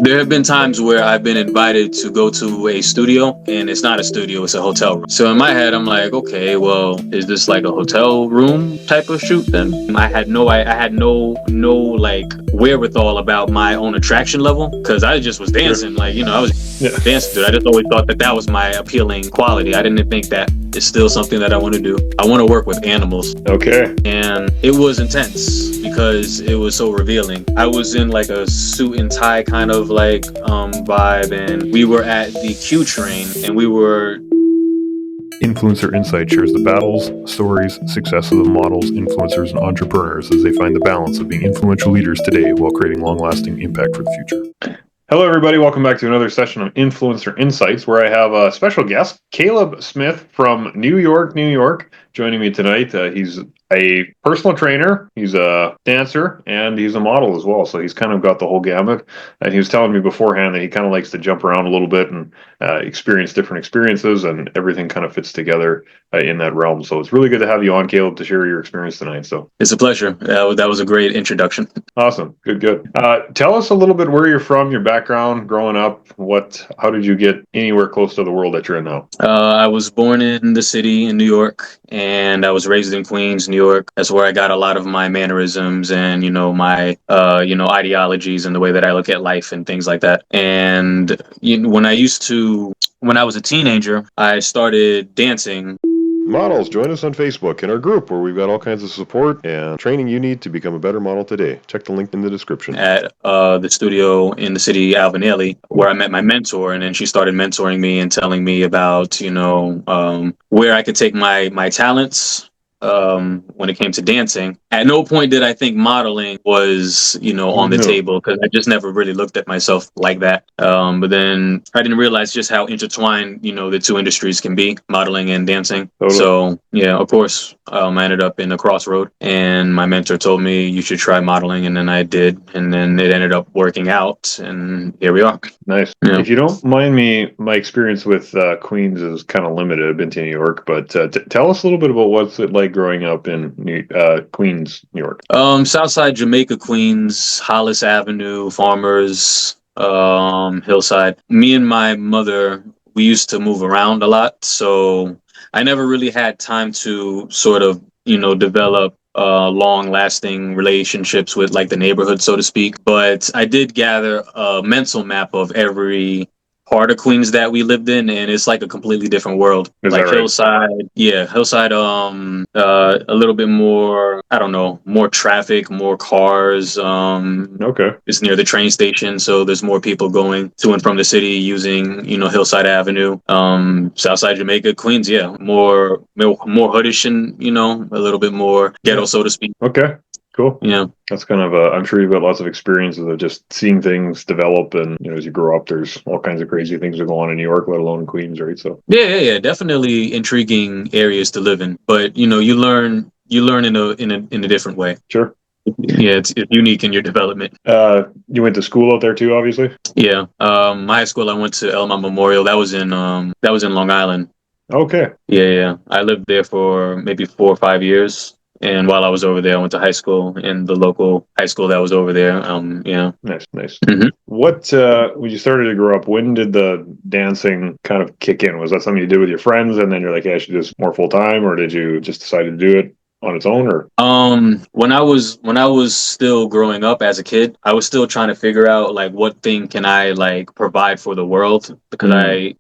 There have been times where I've been invited to go to a studio, and it's not a studio, it's a hotel room. So in my head, I'm like, okay, well, is this like a hotel room type of shoot then? I had no like wherewithal about my own attraction level, because I just was dancing. Like, I was dancing, dude. I just always thought that was my appealing quality. I didn't think that it's still something that I want to do. I want to work with animals. Okay. And it was intense because it was so revealing. I was in like a suit and tie kind of like vibe, and we were at the Q train, and we were... Influencer Insight shares the battles, stories, successes of models, influencers, and entrepreneurs as they find the balance of being influential leaders today while creating long-lasting impact for the future. Hello, everybody. Welcome back to another session of Influencer Insights, where I have a special guest, Caleb Smith from New York, joining me tonight. He's a personal trainer, he's a dancer, and he's a model as well. So he's kind of got the whole gamut. And he was telling me beforehand that he kind of likes to jump around a little bit and experience different experiences, and everything kind of fits together in that realm. So it's really good to have you on, Caleb, to share your experience tonight. So it's a pleasure. That was a great introduction. Awesome. Good. Tell us a little bit where you're from, your background, growing up. How did you get anywhere close to the world that you're in now? I was born in the city in New York, and I was raised in Queens, New York. That's where I got a lot of my mannerisms and, my, ideologies and the way that I look at life and things like that. And when I was a teenager, I started dancing. Models, join us on Facebook in our group where we've got all kinds of support and training you need to become a better model today. Check the link in the description. At the studio in the city, Alvinelli, where I met my mentor, and then she started mentoring me and telling me about, where I could take my talents when it came to dancing. At no point did I think modeling was, on the table, because I just never really looked at myself like that. But then I didn't realize just how intertwined, the two industries can be, modeling and dancing. Totally. So, yeah, of course, I ended up in a crossroad, and my mentor told me you should try modeling, and then I did, and then it ended up working out, and here we are. Nice. Yeah. If you don't mind me, my experience with Queens is kind of limited. I've been to New York, but tell us a little bit about what's it like growing up in Queens, New York. Southside Jamaica, Queens, Hollis Avenue, Farmers, Hillside. Me and my mother, we used to move around a lot, so I never really had time to sort of, develop long-lasting relationships with like the neighborhood, so to speak. But I did gather a mental map of every part of Queens that we lived in, and it's like a completely different world. Is like that right? Hillside, a little bit more, I don't know, more traffic, more cars. Okay. It's near the train station, so there's more people going to and from the city using, Hillside Avenue. Southside Jamaica, Queens, more hoodish and, a little bit more ghetto, so to speak. Okay. Cool. Yeah. That's kind of I'm sure you've got lots of experiences of just seeing things develop, and as you grow up, there's all kinds of crazy things that go on in New York, let alone in Queens, right? So yeah, definitely intriguing areas to live in, but you learn in a different way. Sure. Yeah, it's unique in your development. You went to school out there too, obviously. Yeah. My high school, I went to Elmont Memorial. That was in Long Island. Okay. Yeah. I lived there for maybe 4 or 5 years. And while I was over there, I went to high school in the local high school that was over there. Nice. Mm-hmm. What, when you started to grow up, when did the dancing kind of kick in? Was that something you did with your friends, and then you're like, hey, I should do this more full time, or did you just decide to do it on its own? Or when I was still growing up as a kid, I was still trying to figure out like what thing can I like provide for the world, because I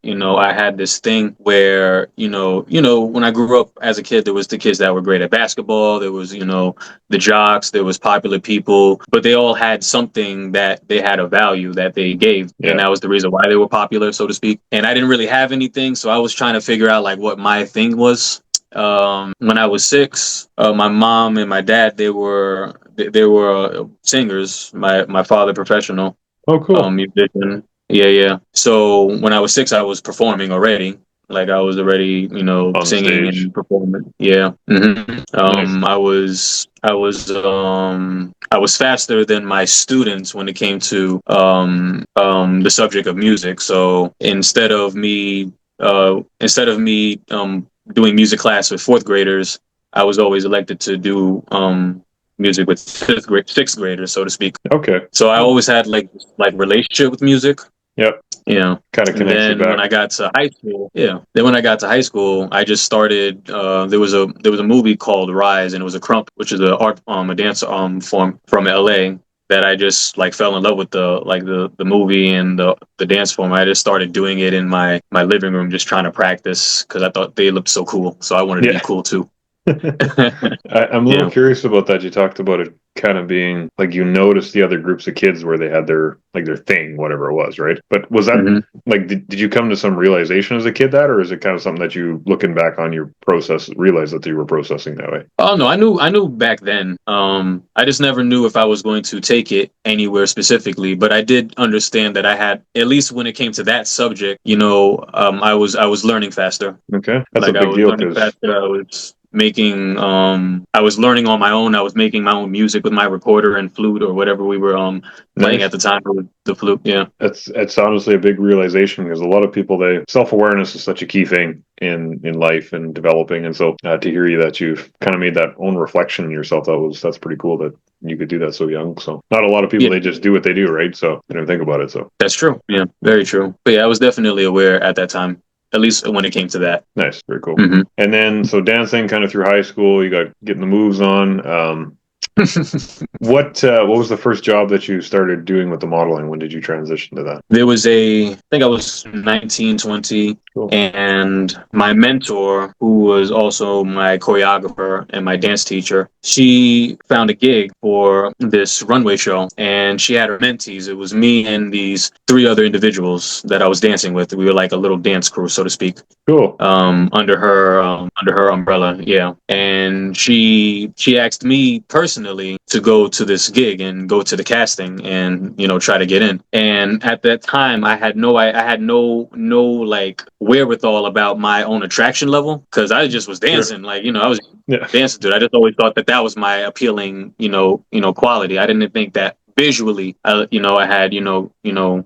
had this thing where when I grew up as a kid, there was the kids that were great at basketball, there was the jocks, there was popular people, but they all had something that they had a value that they gave, and that was the reason why they were popular, so to speak. And I didn't really have anything, so I was trying to figure out like what my thing was. When I was 6, my mom and my dad, they were singers. My father, professional. Oh, cool. Musician. Yeah. So when I was 6, I was performing already. Like I was already, On singing stage. and performing. Yeah. Mm-hmm. Nice. I was faster than my students when it came to the subject of music. So instead of me doing music class with 4th graders, I was always elected to do music with sixth graders, so to speak. Okay. So I always had like relationship with music. Yep. You know, Kind of and connects you then when back. I got to high school, then when I got to high school, I just started. There was a movie called Rise, and it was a crump, which is a dance form from LA that I just like fell in love with the movie and the dance form. I just started doing it in my living room, just trying to practice because I thought they looked so cool, so I wanted to be Yeah. cool too. I'm a little curious about that. You talked about it kind of being like you noticed the other groups of kids where they had their thing, whatever it was, right? But was that Mm-hmm. like did you come to some realization as a kid that, or is it kind of something that you looking back on your process realized that you were processing that way? Oh no, I knew back then. I just never knew if I was going to take it anywhere specifically, but I did understand that I had, at least when it came to that subject, I was learning faster. Okay, that's a Like I big was deal learning because faster. I was learning on my own. I was making my own music with my recorder and flute or whatever we were playing nice. at the time with the flute. Yeah. It's honestly a big realization because a lot of people they self-awareness is such a key thing in life and developing, and so to hear you that you've kind of made that own reflection in yourself, that's pretty cool that you could do that so young. So not a lot of people, Yeah, they just do what they do, right? So they don't think about it. So that's true. Yeah, very true. But yeah, I was definitely aware at that time, at least when it came to that. nice, very cool. Hmm. And then so dancing kind of through high school, you got getting the moves on. What was the first job that you started doing with the modeling? When did you transition to that? There was I think I was 19, 20, Cool. and my mentor, who was also my choreographer and my dance teacher, she found a gig for this runway show, and she had her mentees. It was me and these three other individuals that I was dancing with. We were like a little dance crew, so to speak, Cool. under her umbrella. Yeah. And she asked me personally to go to this gig and go to the casting and try to get in. And at that time I had no like wherewithal about my own attraction level, because I just was Sure. dancing. Like I was Yeah. dancing, dude. I just always thought that was my appealing quality. I didn't think that visually, I had,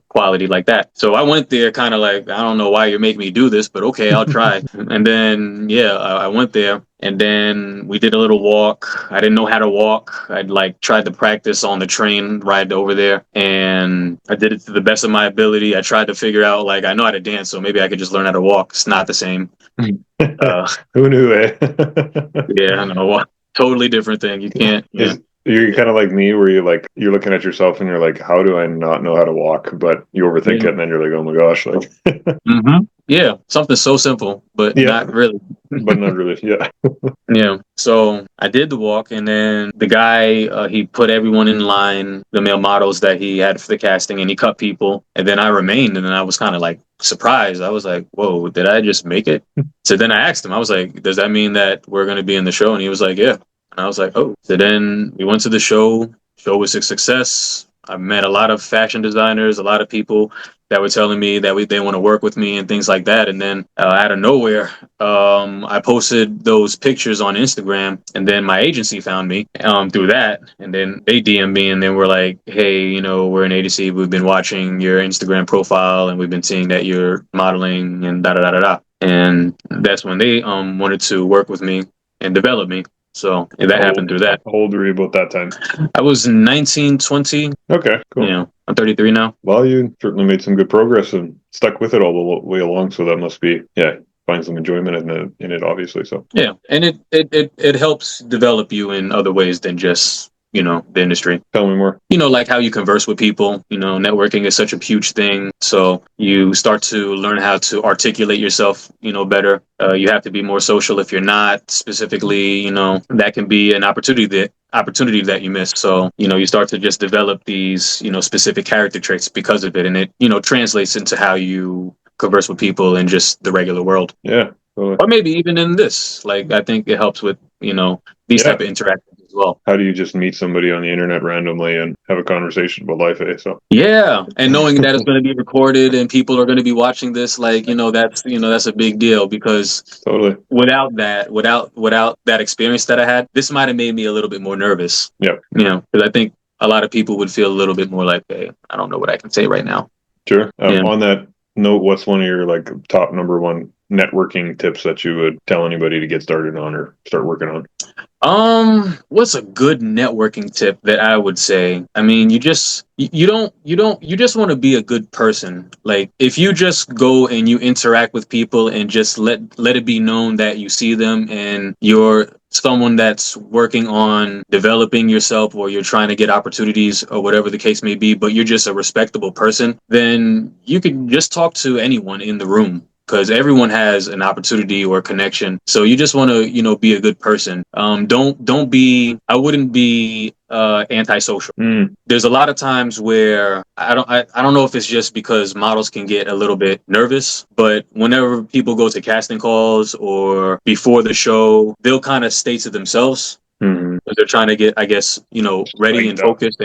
quality like that. So I went there kind of like, I don't know why you're making me do this, but okay, I'll try. And then, I went there, and then we did a little walk. I didn't know how to walk. I'd like tried to practice on the train ride over there, and I did it to the best of my ability. I tried to figure out, like, I know how to dance, so maybe I could just learn how to walk. It's not the same. Who knew, eh? Yeah, I know. Totally different thing. You can't, yeah. Is you're kind of like me where you're looking at yourself and you're like, how do I not know how to walk? But you overthink it Yeah. and then you're like, oh my gosh, like Yeah, something so simple, but yeah, not really. but not really. Yeah. Yeah. So I did the walk, and then the guy, he put everyone in line, the male models that he had for the casting, and he cut people. And then I remained, and then I was kind of like surprised. I was like, whoa, did I just make it? So then I asked him, I was like, does that mean that we're going to be in the show? And he was like, yeah. And I was like, oh. So then we went to the show. Show was a success. I met a lot of fashion designers, a lot of people that were telling me that they want to work with me and things like that. And then out of nowhere, I posted those pictures on Instagram, and then my agency found me through that. And then they DM'd me, and then we're like, hey, we're an agency. We've been watching your Instagram profile, and we've been seeing that you're modeling and da da da da da. And that's when they wanted to work with me and develop me. So that happened through that. How old were you about that time? I was 19, 20. Okay, cool. I'm 33 now. Well, you certainly made some good progress and stuck with it all the way along. So that must be, find some enjoyment in it, obviously. So Yeah, and it helps develop you in other ways than just the industry. tell me more. Like how you converse with people. Networking is such a huge thing. So you start to learn how to articulate yourself, better. You have to be more social. If you're not specifically, that can be an opportunity that you miss. So, you start to just develop these, specific character traits because of it. And it, translates into how you converse with people in just the regular world. Yeah. Totally. Or maybe even in this. Like, I think it helps with, these type of interactions as well. How do you just meet somebody on the internet randomly and have a conversation about life, eh? So yeah, and knowing that it's going to be recorded and people are going to be watching this, like, that's a big deal, because totally. without that experience that I had, this might have made me a little bit more nervous. Yeah. Because I think a lot of people would feel a little bit more like, hey, I don't know what I can say right now. Sure. Yeah. On that note, what's one of your like top number one networking tips that you would tell anybody to get started on or start working on? What's a good networking tip that I would say? I mean, you just you just want to be a good person. Like if you just go and you interact with people and just let it be known that you see them and you're someone that's working on developing yourself or you're trying to get opportunities or whatever the case may be, but you're just a respectable person, then you can just talk to anyone in the room because everyone has an opportunity or connection. So you just want to, be a good person. Don't be. I wouldn't be antisocial. There's a lot of times where I don't know if it's just because models can get a little bit nervous, but whenever people go to casting calls or before the show, they'll kind of stay to themselves. Because they're trying to get, I guess, ready and focused.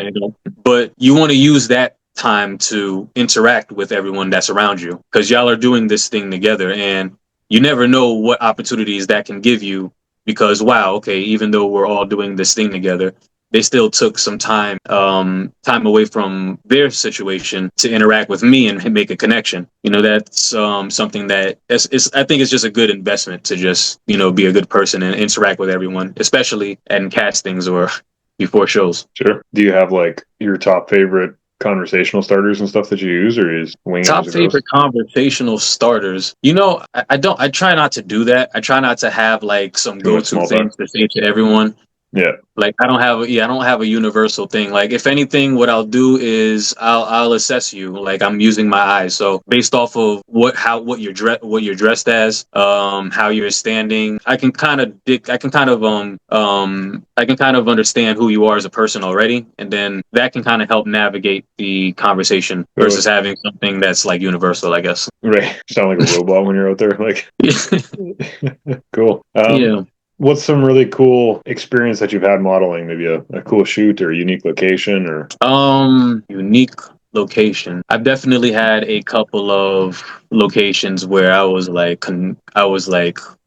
But you want to use that time to interact with everyone that's around you because y'all are doing this thing together and you never know what opportunities that can give you because wow, okay, even though we're all doing this thing together, they still took some time away from their situation to interact with me and make a connection. That's something that I think it's just a good investment to just be a good person and interact with everyone, especially at castings or before shows. Sure. Do you have like your top favorite conversational starters and stuff that you use, or is winging Top favorite conversational starters? I try not to do that. I try not to have like some go-to things to say to everyone. Yeah. Like I don't have a universal thing. Like if anything, what I'll do is I'll assess you. Like I'm using my eyes. So based off of what you're dressed as, how you're standing, I can kind of understand who you are as a person already, and then that can kind of help navigate the conversation versus having something that's like universal, I guess. Right. You sound like a robot when you're out there. Like cool. Yeah. What's some really cool experience that you've had modeling? Maybe a cool shoot or a unique location or unique location. I've definitely had a couple of locations where I was like,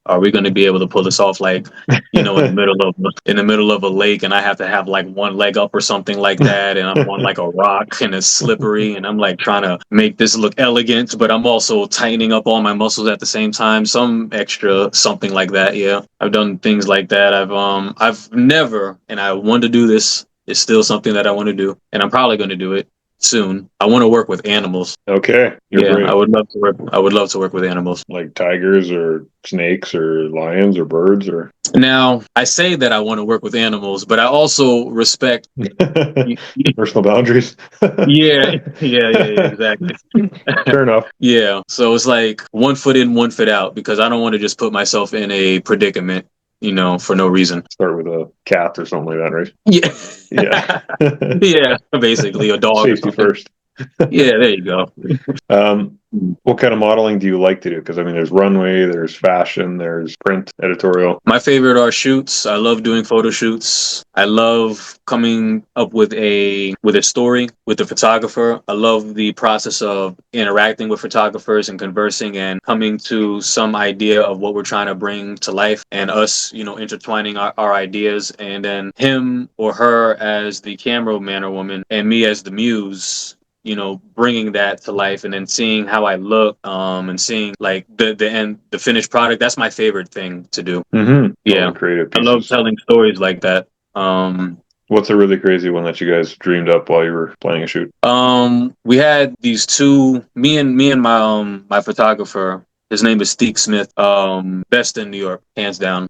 are we going to be able to pull this off? Like, in the middle of a lake, and I have to have like one leg up or something like that, and I'm on like a rock and it's slippery, and I'm like trying to make this look elegant, but I'm also tightening up all my muscles at the same time. Some extra something like that. Yeah, I've done things like that. I've never, and I want to do this. It's still something that I want to do, and I'm probably going to do it soon. I want to work with animals. Okay. Brave. I would love to work with animals. Like tigers or snakes or lions or birds or Now, I say that I want to work with animals, but I also respect personal boundaries. Yeah, exactly. Fair enough. Yeah. So it's like 1 foot in, 1 foot out because I don't want to just put myself in a predicament, for no reason. Start with a cat or something like that, right? Yeah. Yeah. Yeah, basically a dog. Safety first. Yeah, there you go. What kind of modeling do you like to do? Because I mean, there's runway, there's fashion, there's print, editorial. My favorite are shoots. I love doing photo shoots. I love coming up with a story with the photographer. I love the process of interacting with photographers and conversing and coming to some idea of what we're trying to bring to life and us, intertwining our ideas and then him or her as the cameraman or woman and me as the muse, bringing that to life and then seeing how I look, and seeing like the finished product. That's my favorite thing to do. Mm-hmm. Yeah. Creative pieces. I love telling stories like that. What's a really crazy one that you guys dreamed up while you were planning a shoot? We had these two, me and my photographer. His name is Steve Smith, best in New York, hands down.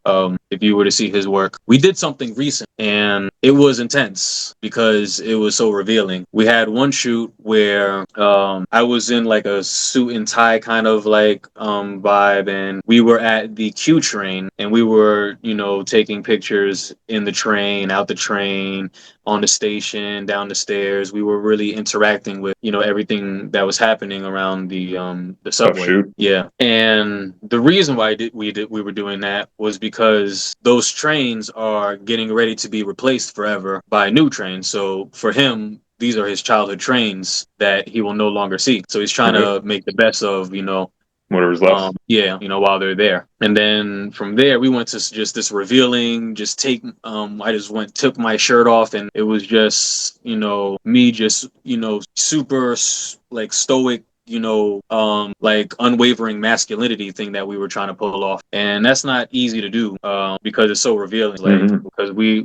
If you were to see his work, we did something recent and it was intense because it was so revealing. We had one shoot where I was in like a suit and tie kind of like vibe, and we were at the Q train and we were, taking pictures in the train, out the train, on the station, down the stairs. We were really interacting with, everything that was happening around the subway. Shoot. Yeah. And the reason why we were doing that was because those trains are getting ready to be replaced forever by new trains. So for him, these are his childhood trains that he will no longer see. So he's trying to make the best of, whatever's left. While they're there. And then from there, we went to just this revealing, I just took my shirt off and it was just, me just, super like stoic, like unwavering masculinity thing that we were trying to pull off, and that's not easy to do because it's so revealing. Like because we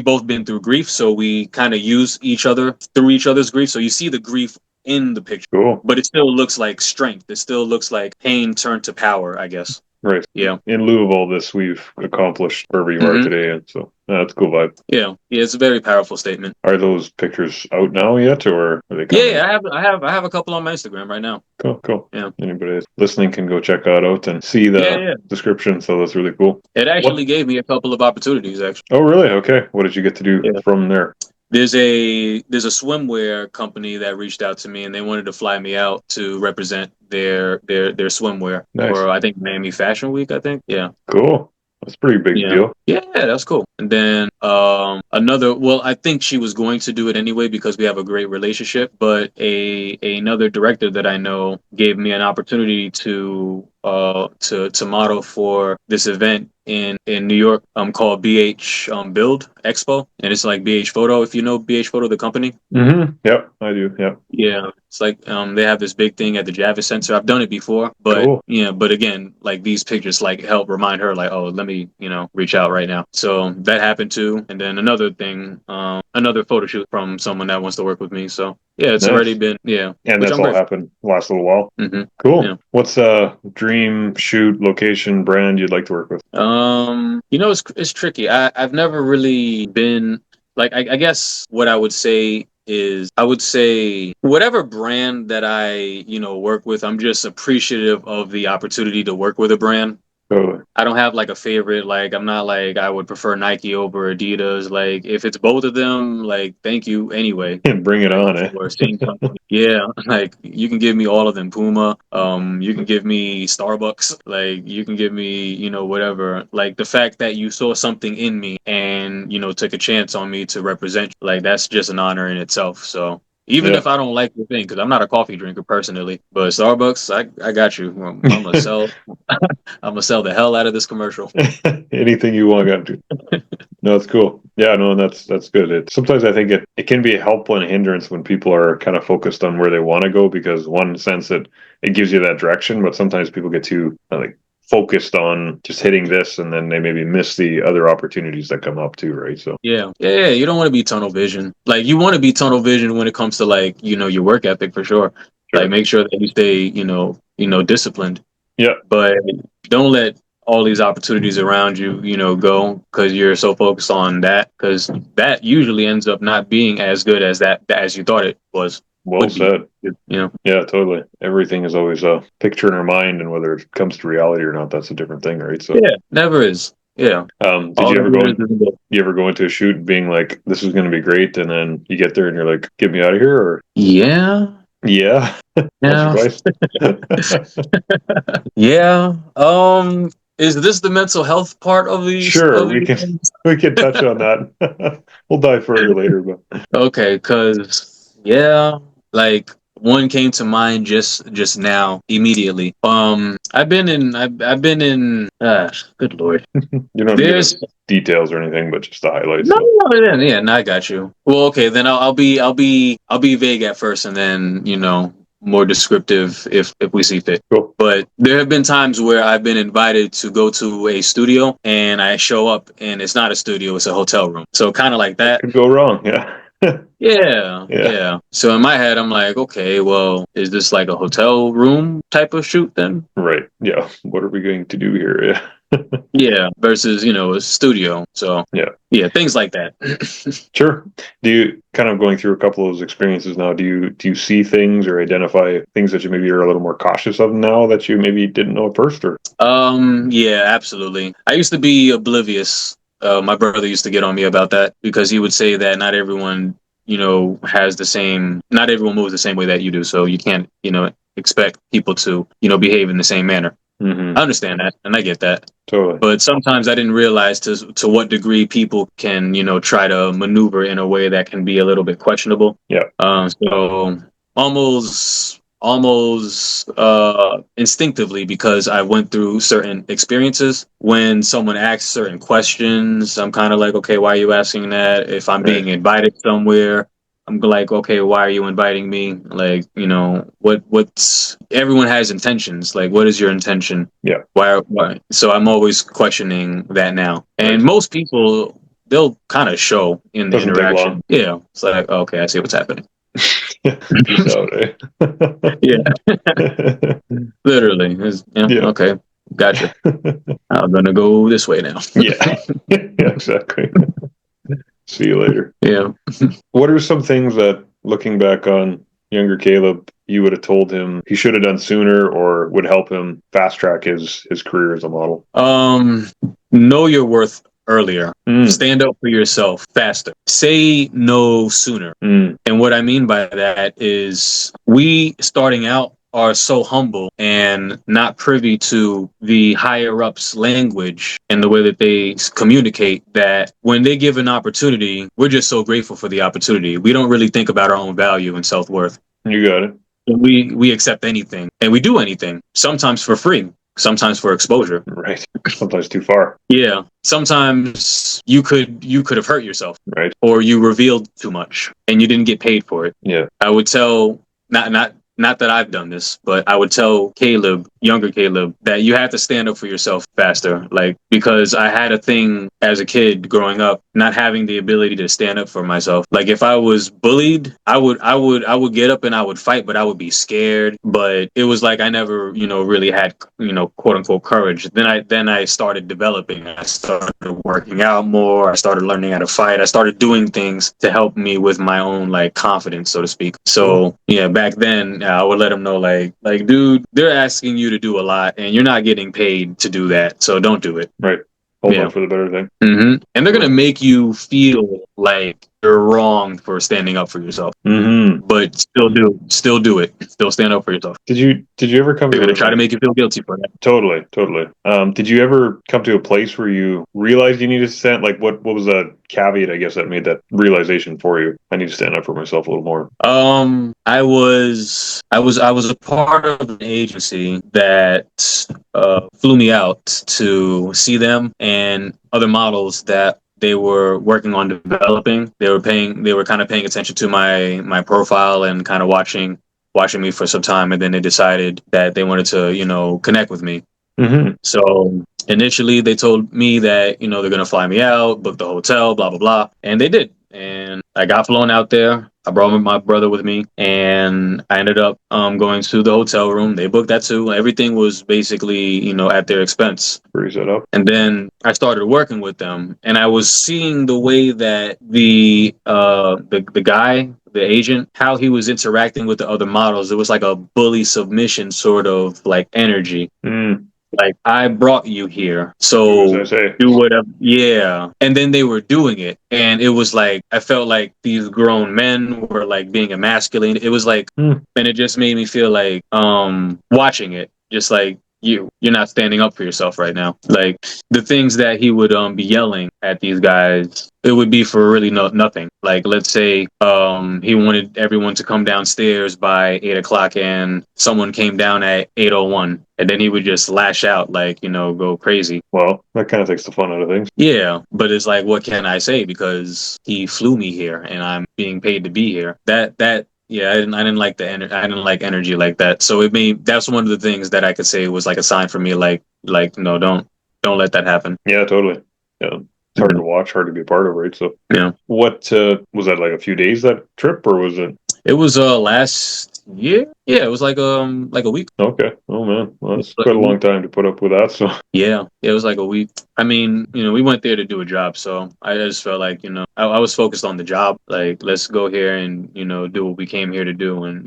both been through grief, so we kind of use each other through each other's grief. So you see the grief in the picture, Cool. but it still looks like strength. It still looks like pain turned to power, I guess. Right. Yeah. In lieu of all this, we've accomplished wherever you are today, and so that's a cool vibe. Yeah. It's a very powerful statement. Are those pictures out now yet, or are they coming? Yeah, I have a couple on my Instagram right now. Cool. Yeah. Anybody listening can go check that out and see the description. So that's really cool. It actually gave me a couple of opportunities, actually. Oh, really? Okay. What did you get to do from there? There's a swimwear company that reached out to me, and they wanted to fly me out to represent their swimwear for, I think, Miami Fashion Week. I think. Yeah. Cool. That's a pretty big deal. Yeah, that's cool. And then I think she was going to do it anyway because we have a great relationship. But another director that I know gave me an opportunity to model for this event in New York called BH Build Expo, and it's like BH Photo, if you know BH Photo, the company. Yep, I do. Yep. Yeah, it's like they have this big thing at the Javits Center. I've done it before, but but again, like these pictures like help remind her like, oh, let me reach out right now. So that happened too, and then another thing, another photo shoot from someone that wants to work with me. So yeah, it's already been and that's all happened last little while. Cool. Yeah. What's a dream shoot location brand you'd like to work with? It's tricky. I've never really been like I guess what I would say is whatever brand that I work with, I'm just appreciative of the opportunity to work with a brand. Totally. I don't have like a favorite. Like I'm not like I would prefer Nike over Adidas. Like if it's both of them, like thank you anyway. And bring it on, eh? Same company. Yeah, like you can give me all of them. Puma. You can give me Starbucks. Like you can give me whatever. Like the fact that you saw something in me and took a chance on me to represent you, like that's just an honor in itself. So. Even if I don't like the thing, because I'm not a coffee drinker personally, but Starbucks, I got you. I'm gonna sell the hell out of this commercial. Anything you want, got to. No, it's cool. Yeah, no, that's good. Sometimes I think it can be a helpful and a hindrance when people are kind of focused on where they want to go, because one sense it gives you that direction, but sometimes people get too focused on just hitting this, and then they maybe miss the other opportunities that come up too, right? So yeah, you don't want to be tunnel vision. Like you want to be tunnel vision when it comes to your work ethic for sure. Like make sure that you stay disciplined. Yeah, but don't let all these opportunities around you go because you're so focused on that, because that usually ends up not being as good as you thought it was. Well said. Yeah, totally. Everything is always a picture in our mind, and whether it comes to reality or not, that's a different thing, right? So yeah, never is. Yeah. Did you ever go into a shoot being like, "This is going to be great," and then you get there and you're like, "Get me out of here"? Or yeah. Yeah. Is this the mental health part of the? Sure, we can touch on that. We'll dive further later, but okay, because. Yeah, like one came to mind just now immediately. I've been in. Good Lord. You don't give us details or anything, but just the highlights. No, I got you. Well, okay, then I'll be vague at first, and then more descriptive if we see fit. Cool. But there have been times where I've been invited to go to a studio, and I show up, and it's not a studio; it's a hotel room. So kind of like that. Could go wrong, yeah. Yeah. So in my head, I'm like, okay, well, is this like a hotel room type of shoot then? Right. Yeah. What are we going to do here? Yeah. Yeah. Versus, a studio. So yeah, things like that. Sure. Do you kind of going through a couple of those experiences now? Do you see things or identify things that you maybe are a little more cautious of now that you maybe didn't know at first? Or yeah, absolutely. I used to be oblivious. My brother used to get on me about that because he would say that not everyone, has the same, not everyone moves the same way that you do. So you can't, expect people to, behave in the same manner. Mm-hmm. I understand that. And I get that. Totally. But sometimes I didn't realize to what degree people can, try to maneuver in a way that can be a little bit questionable. Yeah. So almost instinctively, because I went through certain experiences, when someone asks certain questions, I'm kind of like, okay, why are you asking that? If I'm being invited somewhere, I'm like, okay, why are you inviting me? Like, what's everyone has intentions. Like, what is your intention? Yeah. Why? So I'm always questioning that now. And Right. most people, they'll kind of show in the Doesn't take interaction. long. Yeah. It's like, okay, I see what's happening. Peace out, eh? Yeah. Literally. Yeah. Yeah. Okay. Gotcha. I'm gonna go this way now. Yeah. Yeah, exactly. See you later. Yeah. What are some things that, looking back on younger Caleb, you would have told him he should have done sooner or would help him fast track his career as a model? Know your worth earlier. Mm. Stand up for yourself faster. Say no sooner. Mm. And what I mean by that is we starting out are so humble and not privy to the higher ups language and the way that they communicate, that when they give an opportunity, we're just so grateful for the opportunity. We don't really think about our own value and self-worth. You got it. We accept anything, and we do anything, sometimes for free, sometimes for exposure. Right. Sometimes too far. Yeah. Sometimes you could have hurt yourself, Right. or you revealed too much and you didn't get paid for it. Yeah. I would tell, not that I've done this, but I would tell Caleb, younger Caleb, that you have to stand up for yourself faster. Like, because I had a thing as a kid growing up, not having the ability to stand up for myself. Like, if I was bullied, I would get up and I would fight, but I would be scared. But it was like I never, really had, quote unquote courage. Then I started developing. I started working out more. I started learning how to fight. I started doing things to help me with my own like confidence, so to speak. So yeah, back then I would let them know like, dude, they're asking you to do a lot and you're not getting paid to do that. So don't do it. Right. Hold Yeah. on for the better thing. Mm-hmm. And they're going to make you feel like you're wrong for standing up for yourself, Mm-hmm. but still do it. Still stand up for yourself. Did you ever come They're to going to try to make you feel guilty for that. Totally. Did you ever come to a place where you realized you needed to stand? Like, what was a caveat, I guess, that made that realization for you? I need to stand up for myself a little more. I was a part of an agency that flew me out to see them and other models that they were working on developing. They were kind of paying attention to my profile and kind of watching me for some time, and then they decided that they wanted to, connect with me. Mm-hmm. So initially they told me that, they're going to fly me out, book the hotel, blah, blah, blah. And they did. And I got flown out there. I brought my brother with me, and I ended up going to the hotel room. They booked that too. Everything was basically, at their expense. Pretty set up. And then I started working with them, and I was seeing the way that the guy, the agent, how he was interacting with the other models. It was like a bully submission sort of like energy. Mm. Like, I brought you here, As so I say. do whatever. Yeah. And then they were doing it. And it was like, I felt like these grown men were like being emasculated. It was like, and it just made me feel like, watching it, just like, you're not standing up for yourself right now. Like, the things that he would be yelling at these guys, it would be for really nothing. Like, let's say he wanted everyone to come downstairs by 8 o'clock and someone came down at 8:01, and then he would just lash out, like, go crazy. Well, that kind of takes the fun out of things. Yeah, but it's like, what can I say? Because he flew me here and I'm being paid to be here. Yeah, I didn't like I didn't like energy like that. So that's one of the things that I could say was like a sign for me, like no, don't let that happen. Yeah, totally. Yeah. It's hard to watch, hard to be a part of, right? So Yeah. What was that, like a few days, that trip, or was it? It was last year. Yeah, it was like a week. Okay. Oh man, well, that's quite a long time to put up with that. So Yeah, it was like a week. I mean, we went there to do a job, so I just felt like, I was focused on the job. Like, let's go here and, do what we came here to do, and,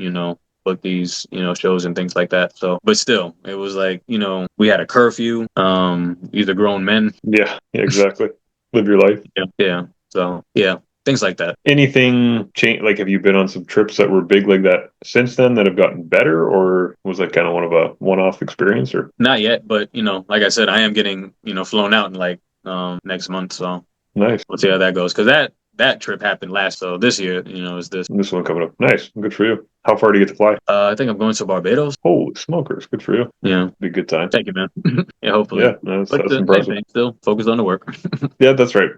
book these, shows and things like that. So, but still, it was like, we had a curfew. These are grown men. yeah, exactly. Live your life. Yeah. So yeah, things like that. Anything change? Like, have you been on some trips that were big like that since then that have gotten better, or was that kind of a one-off experience? Or Not yet, but like I said, I am getting flown out in like next month. So nice. we'll see how that goes, because that trip happened last. So this year, is this. This one coming up. Nice. Good for you. How far do you get to fly? I think I'm going to Barbados. Holy smokers. Good for you. Yeah. Be a good time. Thank you, man. Yeah, hopefully. Yeah, that's impressive. Hey, still focus on the work. Yeah, that's right.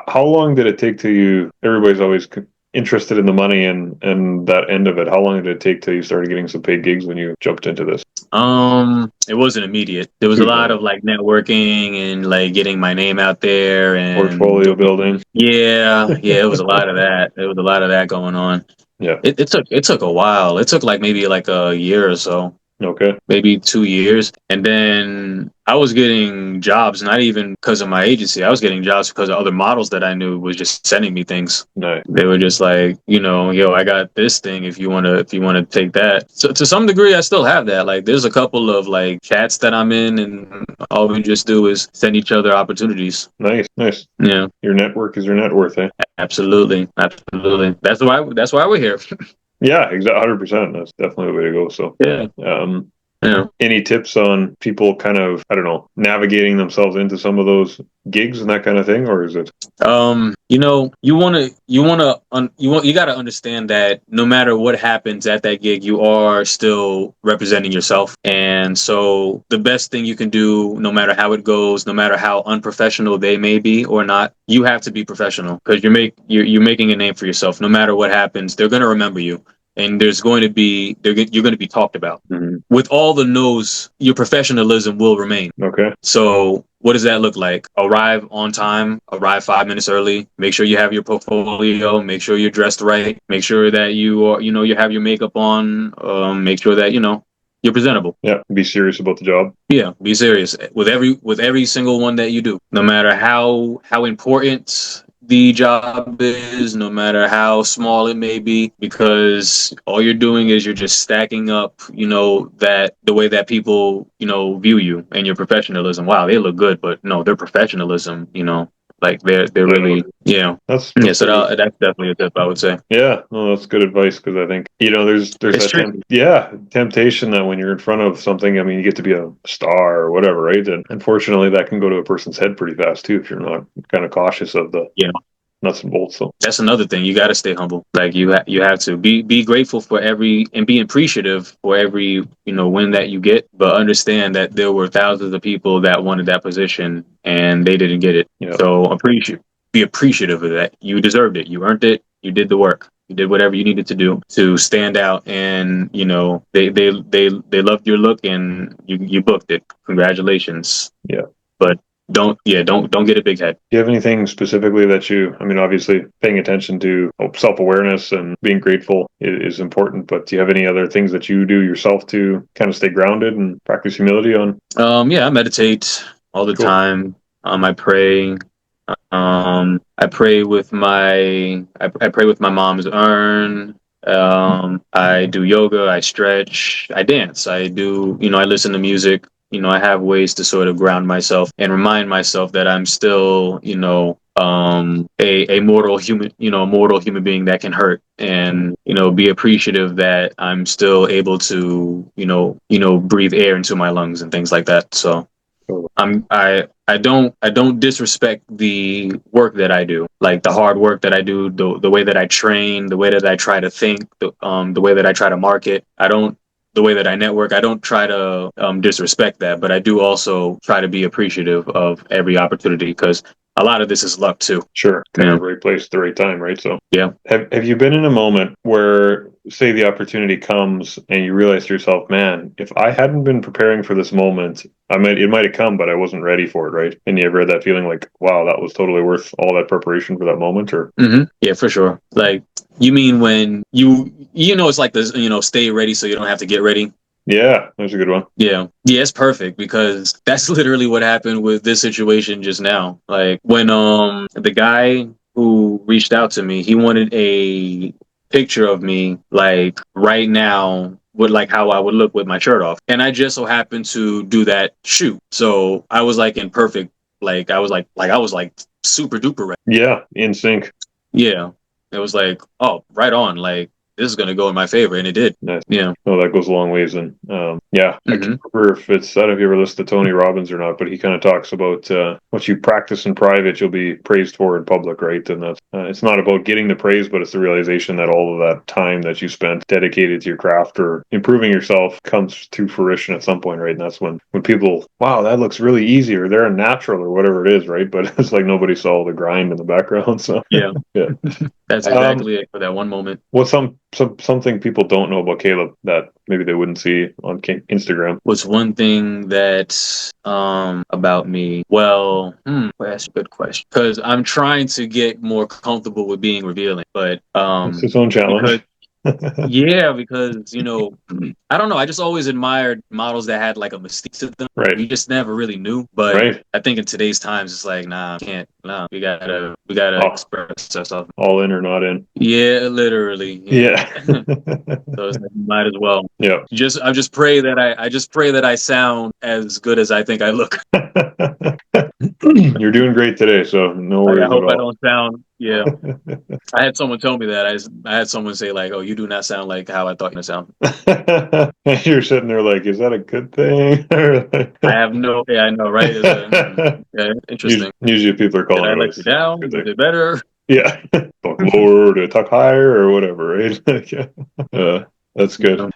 How long did it take till you? Everybody's always interested in the money and that end of it, how long did it take till you started getting some paid gigs when you jumped into this? It wasn't immediate. There was a lot of like networking and like getting my name out there and Portfolio building. yeah, it was a lot of that. There was a lot of that going on. Yeah. It took a while. It took like maybe like a year or so. Okay. Maybe 2 years. And then I was getting jobs, not even because of my agency. I was getting jobs because of other models that I knew was just sending me things. Nice. They were just like, yo, I got this thing if you wanna take that. So to some degree I still have that. Like there's a couple of like chats that I'm in and all we just do is send each other opportunities. Nice. Yeah. Your network is your net worth, eh? Absolutely. That's why we're here. Yeah, exactly. 100%. That's definitely the way to go. So, Yeah. Yeah. any tips on people kind of, I don't know, navigating themselves into some of those gigs and that kind of thing, or is it? You got to understand that no matter what happens at that gig, you are still representing yourself. And so the best thing you can do, no matter how it goes, no matter how unprofessional they may be or not, you have to be professional because you're making a name for yourself. No matter what happens, they're going to remember you. And you're going to be talked about. Mm-hmm. With all the no's, your professionalism will remain. Okay. So what does that look like? Arrive on time, arrive 5 minutes early, make sure you have your portfolio, make sure you're dressed right, make sure that you have your makeup on, make sure that, you're presentable. Yeah. Be serious about the job. Yeah, be serious with every single one that you do, no matter how important the job is, no matter how small it may be, because all you're doing is you're just stacking up, that the way that people, view you and your professionalism. Wow, they look good, but no, their professionalism, like they're really, That's So that's definitely a tip I would say. Yeah, no, that's good advice because I think there's that temptation that when you're in front of something, I mean, you get to be a star or whatever, right? And unfortunately, that can go to a person's head pretty fast too if you're not kind of cautious of the nuts and bolts. So that's another thing. You got to stay humble. Like you have to be grateful for and be appreciative for every win that you get, but understand that there were thousands of people that wanted that position and they didn't get it. So be appreciative of that. You deserved it. You earned it. You did the work. You did whatever you needed to do to stand out, and they loved your look, and you booked it. Congratulations. Yeah, but don't get a big head. Do you have anything specifically that obviously paying attention to self-awareness and being grateful is important, but do you have any other things that you do yourself to kind of stay grounded and practice humility on? I meditate all the time. I pray. I pray with my mom's urn. I do yoga, I stretch, I dance, I do, I listen to music. I have ways to sort of ground myself and remind myself that I'm still, a mortal human being that can hurt, and be appreciative that I'm still able to breathe air into my lungs and things like that. So I don't disrespect the work that I do, like the hard work that I do, the way that I train, the way that I try to think, the way that I try to market. The way that I network, I don't try to disrespect that, but I do also try to be appreciative of every opportunity because a lot of this is luck too. Sure. Kind of the right place at the right time, right? So yeah. Have you been in a moment where, say, the opportunity comes and you realize to yourself, man, if I hadn't been preparing for this moment, it might have come, but I wasn't ready for it, right? And you ever had that feeling like, wow, that was totally worth all that preparation for that moment, or? Mm-hmm. Yeah, for sure. Like, you mean when it's like this, stay ready so you don't have to get ready. Yeah, that's a good one. Yeah, it's perfect because that's literally what happened with this situation just now. Like when the guy who reached out to me, he wanted a picture of me like right now with like how I would look with my shirt off, and I just so happened to do that shoot. So I was like in perfect, like I was like super duper right. Yeah, in sync. Yeah, it was like, oh, right on, like this is going to go in my favor, and it did. Nice. Yeah. Oh, that goes a long ways. And I can't remember if I don't know if you ever listened to Tony Robbins or not, but he kind of talks about what you practice in private, you'll be praised for in public, right? And that's it's not about getting the praise, but it's the realization that all of that time that you spent dedicated to your craft or improving yourself comes to fruition at some point, right? And that's when people, wow, that looks really easy, or they're a natural or whatever it is, right? But it's like nobody saw the grind in the background. So yeah. That's exactly it for that one moment. What's something people don't know about Caleb that maybe they wouldn't see on Instagram? What's one thing that about me? Well, that's a good question. Because I'm trying to get more comfortable with being revealing, but It's its own challenge. because yeah, because I don't know. I just always admired models that had like a mystique to them. Right. You just never really knew. But Right. I think in today's times, it's like, nah, can't. Nah, we gotta express ourselves. All in or not in. Yeah, literally. Yeah. So it's like, might as well. Yeah. I just pray that I sound as good as I think I look. You're doing great today, so no Like, I worries at hope I all. don't sound. Yeah, I had someone tell me that. I had someone say like, "Oh, you do not sound like how I thought you sound." You're sitting there like, is that a good thing? I have no. Yeah, I know, right? Yeah, interesting. Usually people are Did calling I it let you down? good Is thing. it better? Yeah. Talk lower to talk higher or whatever, right? That's good.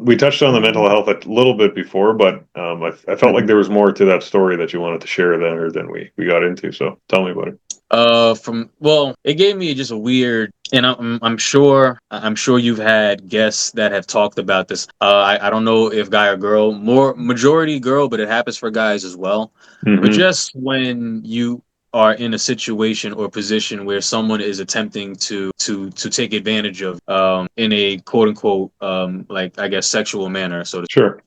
We touched on the mental health a little bit before, but I felt like there was more to that story that you wanted to share than we got into. So tell me about it. It gave me just a weird, and I'm sure you've had guests that have talked about this. I don't know if guy or girl, more majority girl, but it happens for guys as well. But just when you are in a situation or position where someone is attempting to take advantage of in a quote unquote like I guess sexual manner, so to Sure.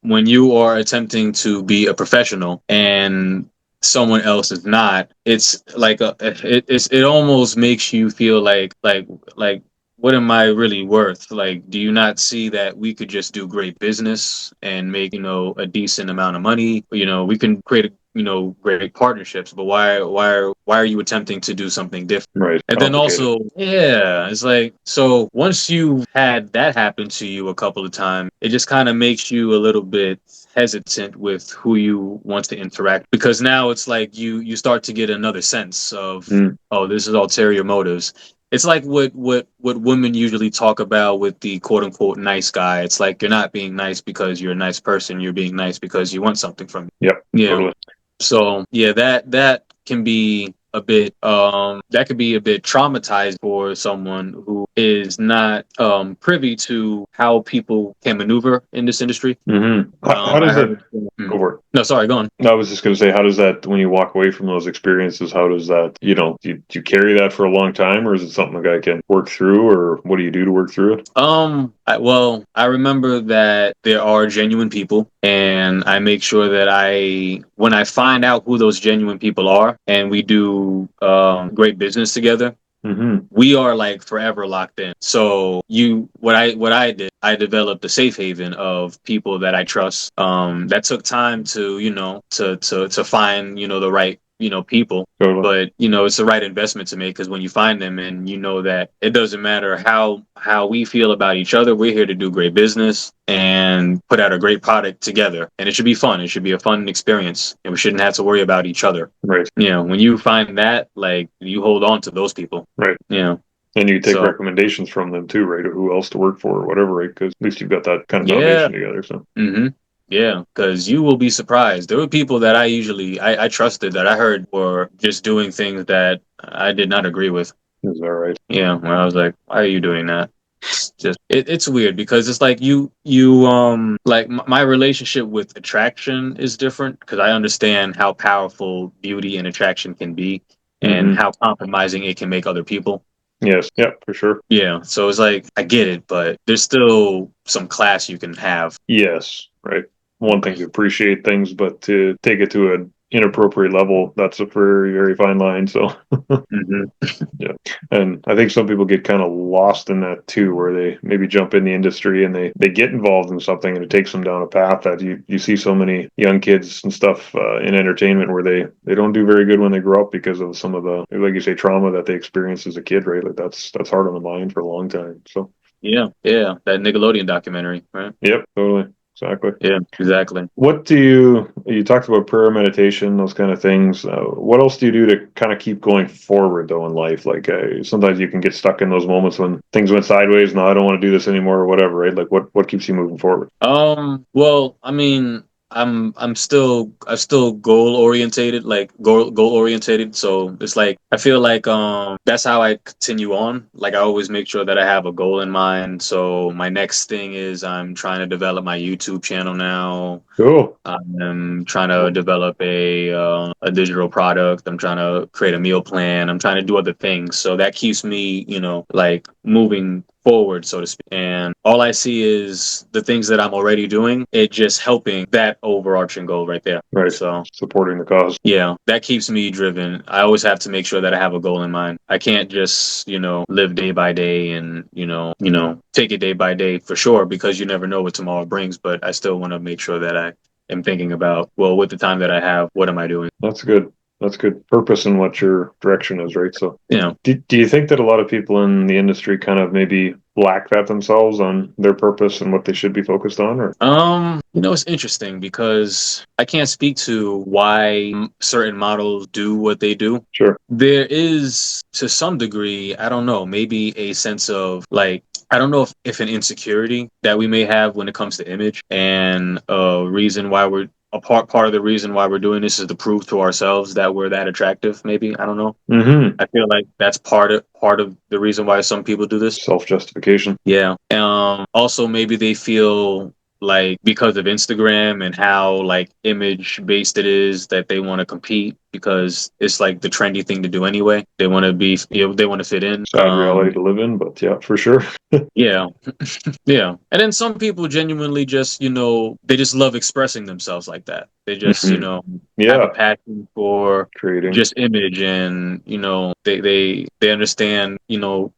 when you are attempting to be a professional and someone else is not, it's like it almost makes you feel like what am I really worth? Like, do you not see that we could just do great business and make a decent amount of money? We can create great partnerships, but why are you attempting to do something different? Right. And then also, yeah, it's like, so once you've had that happen to you a couple of times, it just kind of makes you a little bit hesitant with who you want to interact, because now it's like you start to get another sense of, oh, this is ulterior motives. It's like what women usually talk about with the quote unquote nice guy. It's like you're not being nice because you're a nice person. You're being nice because you want something from me. Yep. Yeah. Totally. So yeah, that can be a bit that could be a bit traumatized for someone who is not privy to how people can maneuver in this industry. How does that Go for it? No, sorry, go on. No, I was just going to say, how does that, when you walk away from those experiences, how does that, do you carry that for a long time, or is it something a guy can work through, or what do you do to work through it? I remember that there are genuine people, and I make sure that when I find out who those genuine people are, and we do great business together, we are like forever locked in. So what I did, I developed a safe haven of people that I trust. That took time to find the right people. Totally. But it's the right investment to make, because when you find them and you know that it doesn't matter how we feel about each other, we're here to do great business and put out a great product together, and it should be fun. It should be a fun experience, and we shouldn't have to worry about each other. Right. When you find that, like, you hold on to those people. Right. And you take recommendations from them too, right? Or who else to work for or whatever, right? Because at least you've got that kind of foundation together. So. Yeah, because you will be surprised. There were people that I trusted that I heard were just doing things that I did not agree with. Is that right? Yeah, where I was like, why are you doing that? It's weird, because it's like you like my relationship with attraction is different, because I understand how powerful beauty and attraction can be, and how compromising it can make other people. Yes. Yeah, for sure. Yeah. So it's like, I get it, but there's still some class you can have. Yes. Right. One thing to appreciate things, but to take it to an inappropriate level, that's a very, very fine line. So, yeah. And I think some people get kind of lost in that too, where they maybe jump in the industry and they get involved in something, and it takes them down a path that you see so many young kids and stuff in entertainment where they don't do very good when they grow up because of some of the, like you say, trauma that they experienced as a kid, right? Like that's hard on the mind for a long time. So yeah, that Nickelodeon documentary, right? Yep, totally. Exactly. Yeah, exactly. What do you talked about prayer, meditation, those kind of things. What else do you do to kind of keep going forward though in life? Like sometimes you can get stuck in those moments when things went sideways. No, I don't want to do this anymore or whatever, right? Like what keeps you moving forward? Well, I mean, I'm still goal orientated, like goal orientated. So it's like I feel like that's how I continue on. Like I always make sure that I have a goal in mind. So my next thing is I'm trying to develop my YouTube channel now. Cool. I'm trying to develop a digital product. I'm trying to create a meal plan. I'm trying to do other things. So that keeps me, like moving forward, so to speak. And all I see is the things that I'm already doing. It just helping that overarching goal right there. Right. So Supporting the cause. yeah, that keeps me driven. I always have to make sure that I have a goal in mind. I can't just, live day by day and, take it day by day for sure, because you never know what tomorrow brings. But I still want to make sure that I am thinking about, well, with the time that I have, what am I doing? That's good. That's good purpose in what your direction is, right? So, Yeah. do you think that a lot of people in the industry kind of maybe lack that themselves on their purpose and what they should be focused on? Or It's interesting because I can't speak to why certain models do what they do. sure, There is, to some degree, I don't know, maybe a sense of like, I don't know if an insecurity that we may have when it comes to image, and a reason why part of the reason why we're doing this is to prove to ourselves that we're that attractive. Maybe, I don't know. I feel like that's part of the reason why some people do this. self-justification. Yeah. Also, maybe they feel like because of Instagram and how like image based it is, that they want to compete because it's like the trendy thing to do anyway. They want to be, they want to fit in. Sad reality to live in, but yeah, for sure. Yeah. Yeah. And then some people genuinely just, they just love expressing themselves like that. They just, have a Yeah, passion for creating. just image, and, they understand,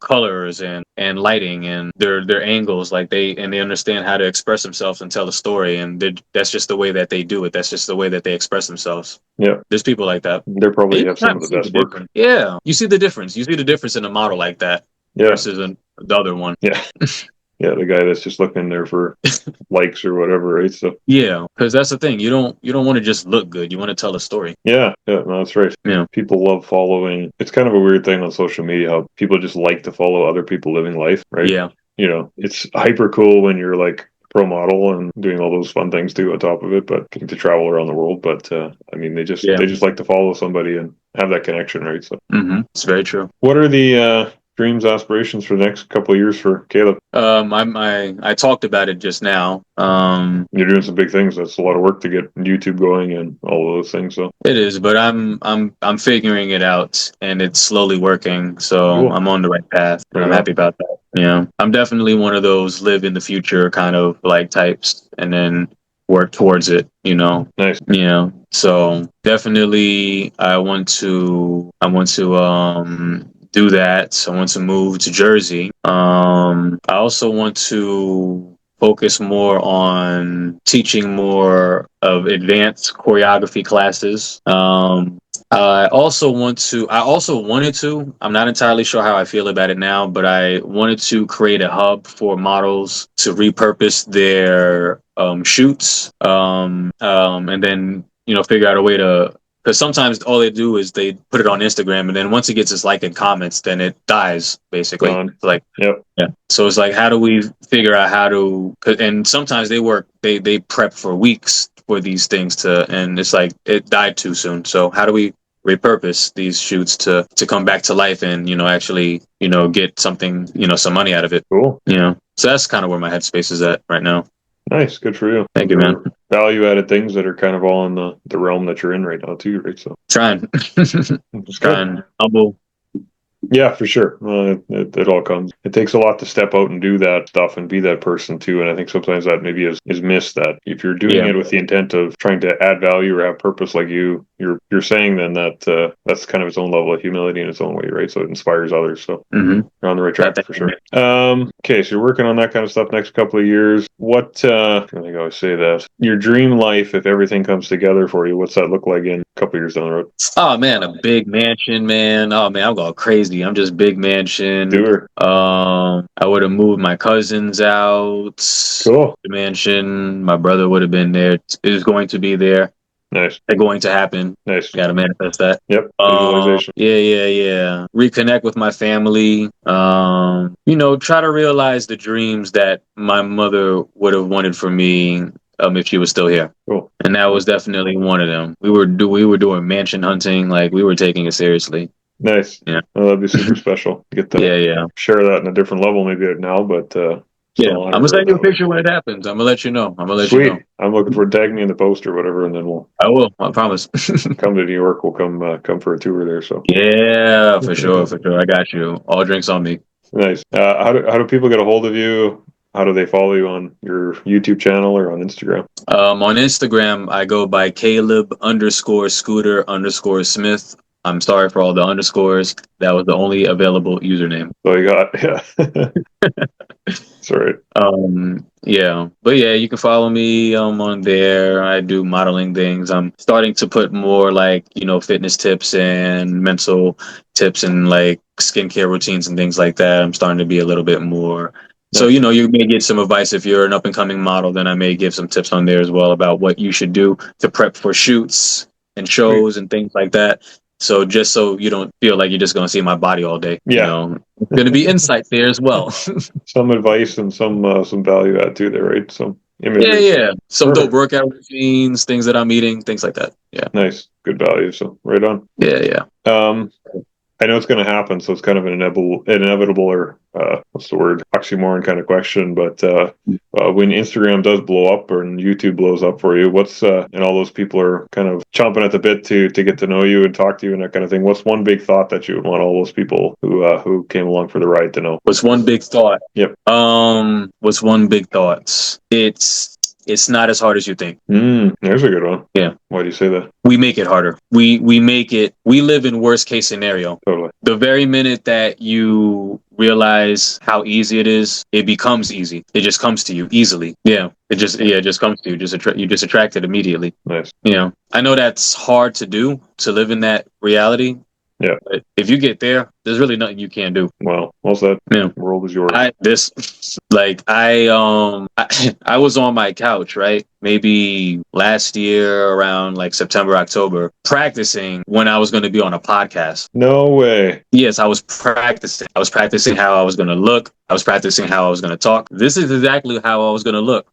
colors and lighting and their angles, like they understand how to express themselves and tell a story. And that's just the way that they do it. That's just the way that they express themselves. Yeah, There's people like that. they And probably you have can some kind of of the see the best work. difference. Yeah. You see the difference. You see the difference in a model like that Yeah, versus the other one. yeah, yeah. The guy that's just looking there for likes or whatever, right? So Yeah, because that's the thing. You don't want to just look good. You want to tell a story. yeah, no, that's right. Yeah. People love following. It's kind of a weird thing on social media how people just like to follow other people living life, right? Yeah. It's hyper cool when you're like pro model and doing all those fun things too on top of it, but getting to travel around the world. But I mean, Yeah. they just like to follow somebody and have that connection, right? So, It's very true. what are the dreams, aspirations for the next couple of years for Caleb? I talked about it just now. You're doing some big things. That's a lot of work to get YouTube going and all of those things. So, It is, but I'm figuring it out, and it's slowly working. So cool. I'm on the right path, and Right I'm on. happy about that. Yeah, I'm definitely one of those live in the future kind of like types, and then work towards it. Nice. So definitely I want to do that. I want to move to Jersey. I also want to focus more on teaching more of advanced choreography classes. I also wanted to, I'm not entirely sure how I feel about it now, but I wanted to create a hub for models to repurpose their shoots, and then, figure out a way to, because sometimes all they do is they put it on Instagram, and then once it gets its like and comments, then it dies basically. Gone. It's like, Yep. yeah. So it's like, how do we figure out how to? And sometimes they prep for weeks for these things and it's like it died too soon. So how do we repurpose these shoots to come back to life and actually get something, some money out of it? Cool. So that's kind of where my headspace is at right now. Nice. Good for you. Thank you, man. Value added things that are kind of all in the realm that you're in right now too, right? So Trying, it's good. trying, humble. Yeah, for sure. It all comes. It takes a lot to step out and do that stuff and be that person too. And I think sometimes that maybe is missed. That if you're doing it with the intent of trying to add value or have purpose, like you're saying, then that's kind of its own level of humility in its own way, right? So it inspires others. So you're on the right track for sure. Okay, so you're working on that kind of stuff next couple of years. What I think I always say that your dream life, if everything comes together for you, what's that look like in a couple of years down the road? Oh man, a big mansion, man. Oh man, I'm going crazy. I'm just big mansion. Doer. I would have moved my cousins out. Cool. The mansion. My brother would have been there. Is going to be there. Nice. They're going to happen. Nice. Got to manifest that. Yep. Visualization. Yeah. Reconnect with my family. Try to realize the dreams that my mother would have wanted for me. if she was still here. Cool. And that was definitely one of them. We were doing mansion hunting, like we were taking it seriously. Nice. Yeah. Well, that'd be super special to get to Yeah. share that in a different level maybe now, but Yeah, still I'm gonna honor send you a that way. picture when it happens. I'm gonna let you know. I'm gonna let Sweet. you know. I'm looking for tag me in the post or whatever, and then we'll I will. I promise. come to New York. We'll come for a tour there. So Yeah, for sure. I got you. All drinks on me. nice. How do people get a hold of you? How do they follow you on your YouTube channel or on Instagram? On Instagram, I go by Caleb_Scooter_Smith. I'm sorry for all the underscores. That was the only available username. So you got yeah. That's all right. Yeah, but yeah, you can follow me on there. I do modeling things. I'm starting to put more like, fitness tips and mental tips and like skincare routines and things like that. I'm starting to be a little bit more. So, Nice. you may get some advice if you're an up and coming model, then I may give some tips on there as well about what you should do to prep for shoots and shows and things like that. So just so you don't feel like you're just going to see my body all day. Yeah. It's going to be insight there as well. Some advice and some value add too there, right? Some images. Yeah. Some Perfect. dope workout routines, things that I'm eating, things like that. Yeah. Nice. Good value. So right on. Yeah. I know it's going to happen, so it's kind of an inevitable or what's the word, oxymoron kind of question. But when Instagram does blow up or YouTube blows up for you, what's and all those people are kind of chomping at the bit to get to know you and talk to you and that kind of thing. What's one big thought that you would want all those people who came along for the ride to know? What's one big thought? Yep. What's one big thought? It's not as hard as you think. There's a good one. Yeah. Why do you say that? We make it harder. We live in worst case scenario. Totally. The very minute that you realize how easy it is, it becomes easy. It just comes to you easily. Yeah. It just comes to you. You just attract it immediately. Nice. I know that's hard to do, to live in that reality. Yeah. But if you get there, there's really nothing you can't do. Well, what's that? Yeah. World is yours. I was on my couch, right? Maybe last year around like September, October, practicing when I was going to be on a podcast. No way. Yes, I was practicing. I was practicing how I was going to look. I was practicing how I was going to talk. This is exactly how I was going to look.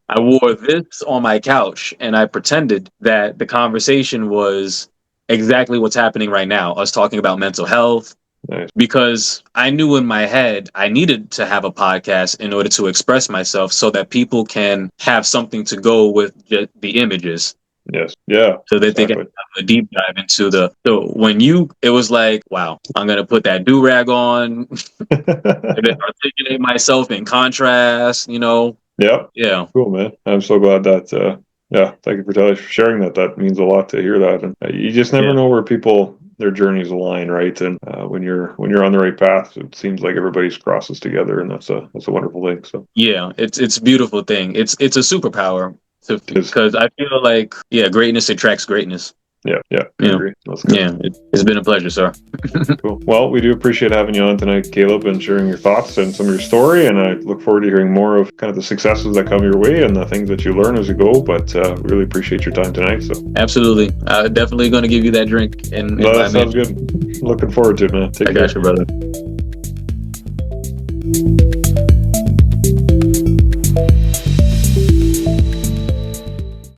I wore this on my couch and I pretended that the conversation was exactly what's happening right now. Us talking about mental health. Nice. Because I knew in my head I needed to have a podcast in order to express myself so that people can have something to go with the images. Yes. Yeah. So that they can have a deep dive into it was like, wow, I'm going to put that do-rag on and then articulate myself in contrast, Yep. Yeah. Cool, man. I'm so glad that, thank you for sharing that. That means a lot to hear that. And you just never know where their journeys align, right? And when you're on the right path, it seems like everybody's crosses together, and that's a wonderful thing. So yeah, it's a beautiful thing. It's a superpower because I feel like greatness attracts greatness. Yeah. I agree. That's good. Yeah, it's been a pleasure, sir. Cool. Well, we do appreciate having you on tonight, Caleb, and sharing your thoughts and some of your story. And I look forward to hearing more of kind of the successes that come your way and the things that you learn as you go. But really appreciate your time tonight. So absolutely, definitely going to give you that drink. That sounds good. Looking forward to it, man. I got you, brother.